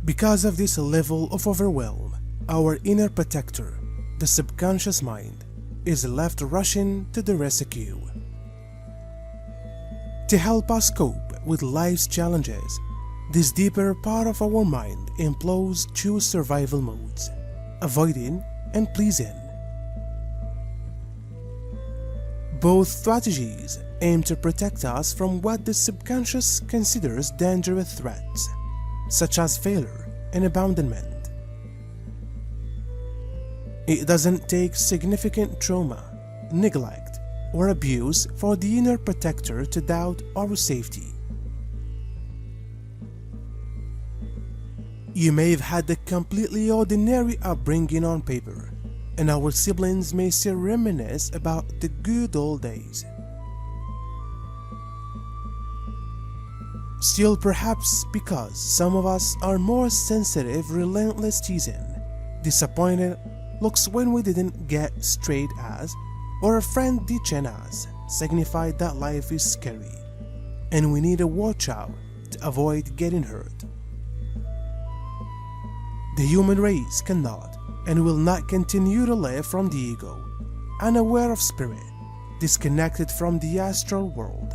Because of this level of overwhelm, our inner protector, the subconscious mind, is left rushing to the rescue. To help us cope with life's challenges, this deeper part of our mind employs two survival modes: avoiding and pleasing. Both strategies aim to protect us from what the subconscious considers dangerous threats, such as failure and abandonment. It doesn't take significant trauma, neglect, or abuse for the inner protector to doubt our safety. You may have had a completely ordinary upbringing on paper, and our siblings may still reminisce about the good old days. Still, perhaps because some of us are more sensitive, relentless teasing, disappointed looks when we didn't get straight A's, or a friend ditching us signified that life is scary, and we need to watch out to avoid getting hurt. The human race cannot and will not continue to live from the ego, unaware of spirit, disconnected from the astral world,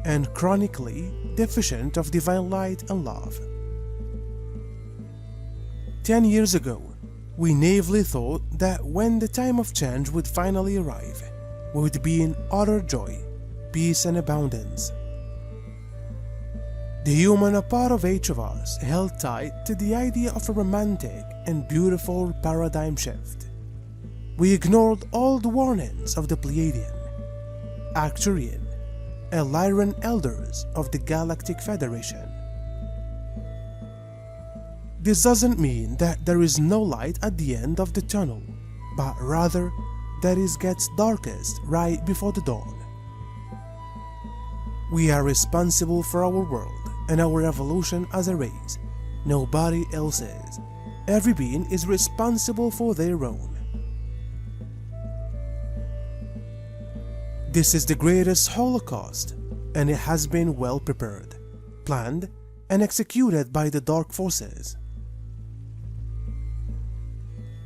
and chronically deficient of divine light and love. 10 years ago, we naively thought that when the time of change would finally arrive, we would be in utter joy, peace and abundance. The human part of each of us held tight to the idea of a romantic and beautiful paradigm shift. We ignored all the warnings of the Pleiadian, Arcturian, and Lyran elders of the Galactic Federation. This doesn't mean that there is no light at the end of the tunnel, but rather that it gets darkest right before the dawn. We are responsible for our world and our evolution as a race. Nobody else is. Every being is responsible for their own. This is the greatest holocaust, and it has been well prepared, planned, and executed by the dark forces.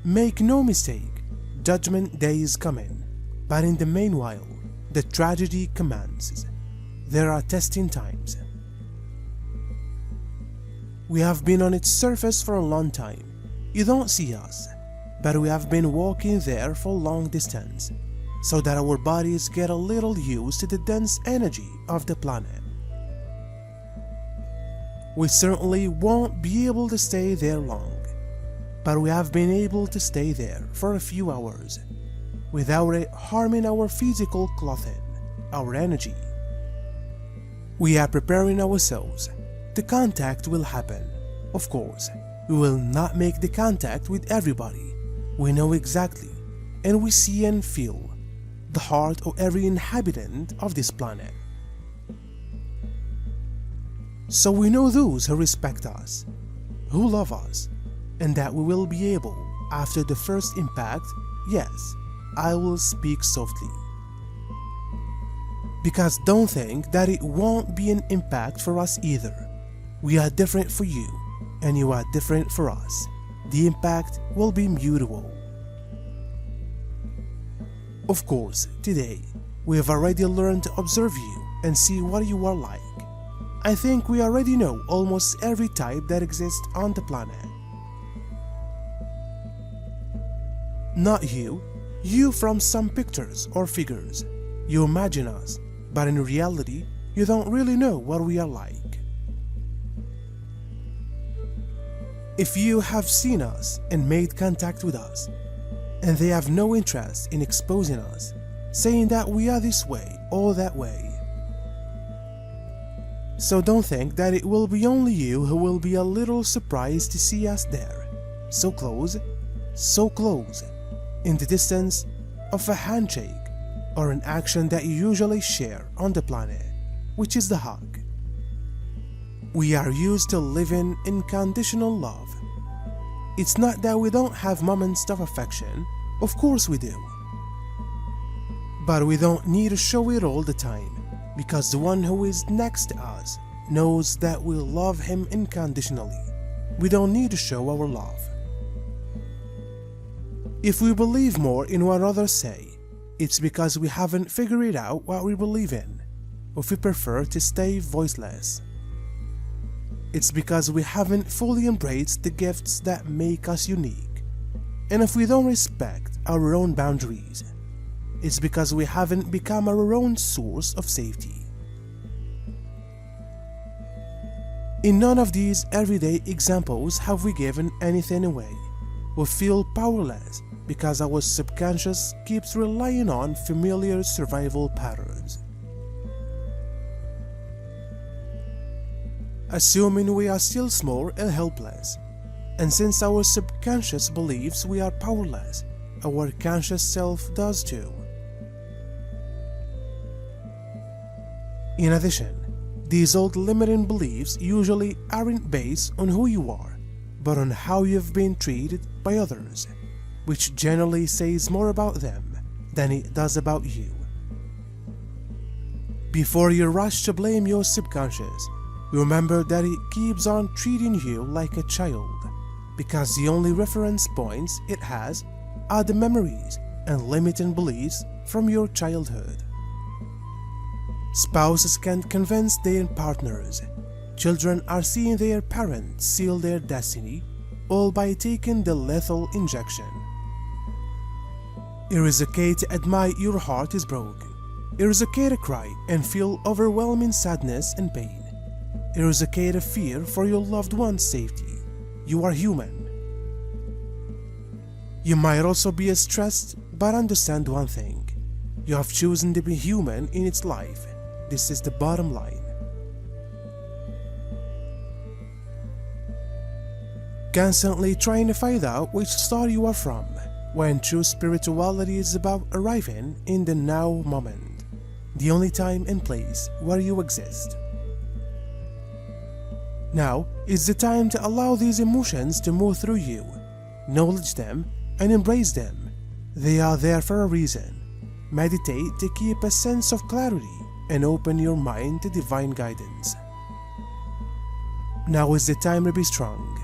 Make no mistake, Judgment Day is coming, but in the meanwhile, the tragedy commences. There are testing times. We have been on its surface for a long time. You don't see us, but we have been walking there for long distance, so that our bodies get a little used to the dense energy of the planet. We certainly won't be able to stay there long, but we have been able to stay there for a few hours, without it harming our physical clothing, our energy. We are preparing ourselves. The contact will happen. Of course, we will not make the contact with everybody. We know exactly, and we see and feel, the heart of every inhabitant of this planet. So we know those who respect us, who love us, and that we will be able, after the first impact, yes, I will speak softly. Because don't think that it won't be an impact for us either. We are different for you, and you are different for us. The impact will be mutual. Of course, today, we have already learned to observe you and see what you are like. I think we already know almost every type that exists on the planet. Not you from some pictures or figures. You imagine us, but in reality, you don't really know what we are like. If you have seen us and made contact with us, and they have no interest in exposing us, saying that we are this way or that way. So don't think that it will be only you who will be a little surprised to see us there, so close, in the distance of a handshake or an action that you usually share on the planet, which is the hug. We are used to living in conditional love. It's not that we don't have moments of affection, of course we do. But we don't need to show it all the time, because the one who is next to us knows that we love him unconditionally, we don't need to show our love. If we believe more in what others say, it's because we haven't figured out what we believe in, or if we prefer to stay voiceless. It's because we haven't fully embraced the gifts that make us unique, and if we don't respect our own boundaries, it's because we haven't become our own source of safety. In none of these everyday examples have we given anything away. We feel powerless because our subconscious keeps relying on familiar survival patterns. Assuming we are still small and helpless, and since our subconscious believes we are powerless, our conscious self does too. In addition, these old limiting beliefs usually aren't based on who you are, but on how you've been treated by others, which generally says more about them than it does about you. Before you rush to blame your subconscious, remember that it keeps on treating you like a child, because the only reference points it has are the memories and limiting beliefs from your childhood. Spouses can convince their partners. Children are seeing their parents seal their destiny, all by taking the lethal injection. It is okay to admit your heart is broken. It is okay to cry and feel overwhelming sadness and pain. It is okay to fear for your loved one's safety. You are human. You might also be stressed, but understand one thing. You have chosen to be human in its life. This is the bottom line. Constantly trying to find out which star you are from, when true spirituality is about arriving in the now moment, the only time and place where you exist. Now is the time to allow these emotions to move through you, acknowledge them and embrace them. They are there for a reason. Meditate to keep a sense of clarity and open your mind to divine guidance. Now is the time to be strong,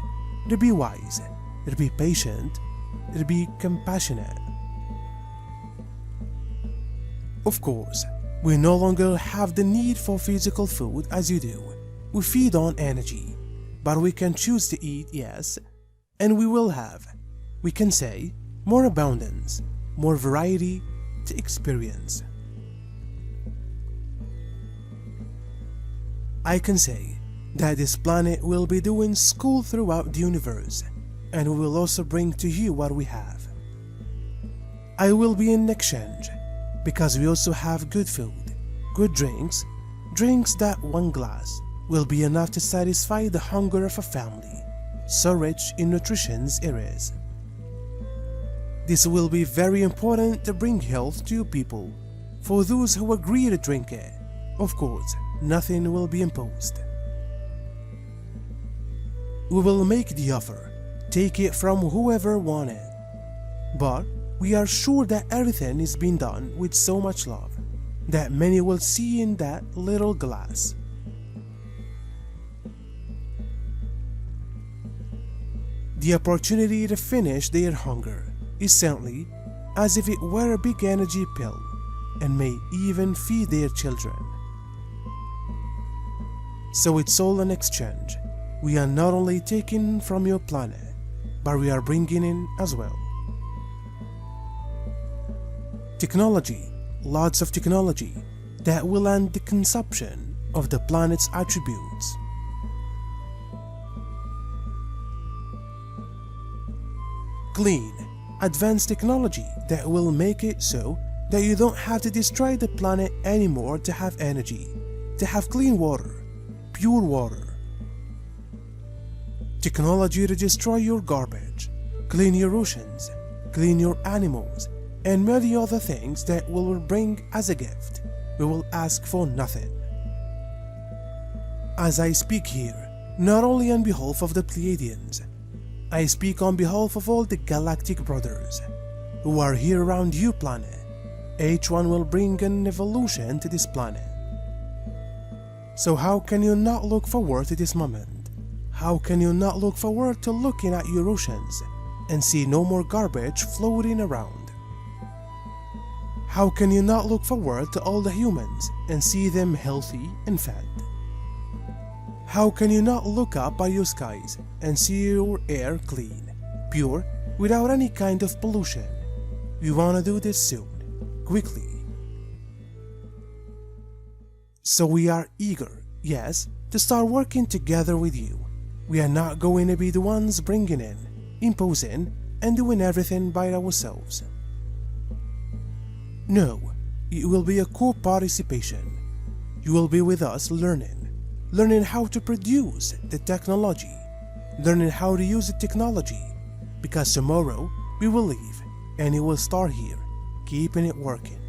to be wise, to be patient, to be compassionate. Of course, we no longer have the need for physical food as you do. We feed on energy, but we can choose to eat, yes, and we will have, we can say, more abundance, more variety to experience. I can say that this planet will be doing school throughout the universe, and we will also bring to you what we have. I will be in exchange, because we also have good food, good drinks that one glass will be enough to satisfy the hunger of a family, so rich in nutrition it is. This will be very important to bring health to people. For those who agree to drink it, of course, nothing will be imposed. We will make the offer, take it from whoever wants it. But we are sure that everything is being done with so much love that many will see in that little glass. The opportunity to finish their hunger is simply as if it were a big energy pill, and may even feed their children. So it's all an exchange. We are not only taking from your planet, but we are bringing in as well. Technology, lots of technology, that will end the consumption of the planet's attributes. Clean, advanced technology that will make it so that you don't have to destroy the planet anymore to have energy, to have clean water, pure water. Technology to destroy your garbage, clean your oceans, clean your animals, and many other things that we will bring as a gift. We will ask for nothing. As I speak here, not only on behalf of the Pleiadians, I speak on behalf of all the galactic brothers who are here around your planet. Each one will bring an evolution to this planet. So how can you not look forward to this moment? How can you not look forward to looking at your oceans and see no more garbage floating around? How can you not look forward to all the humans and see them healthy and fed? How can you not look up at your skies and see your air clean, pure, without any kind of pollution? We want to do this soon, quickly. So we are eager, yes, to start working together with you. We are not going to be the ones bringing in, imposing, and doing everything by ourselves. No, it will be a co-participation. You will be with us learning how to produce the technology, learning how to use the technology, because tomorrow we will leave and it will start here, keeping it working.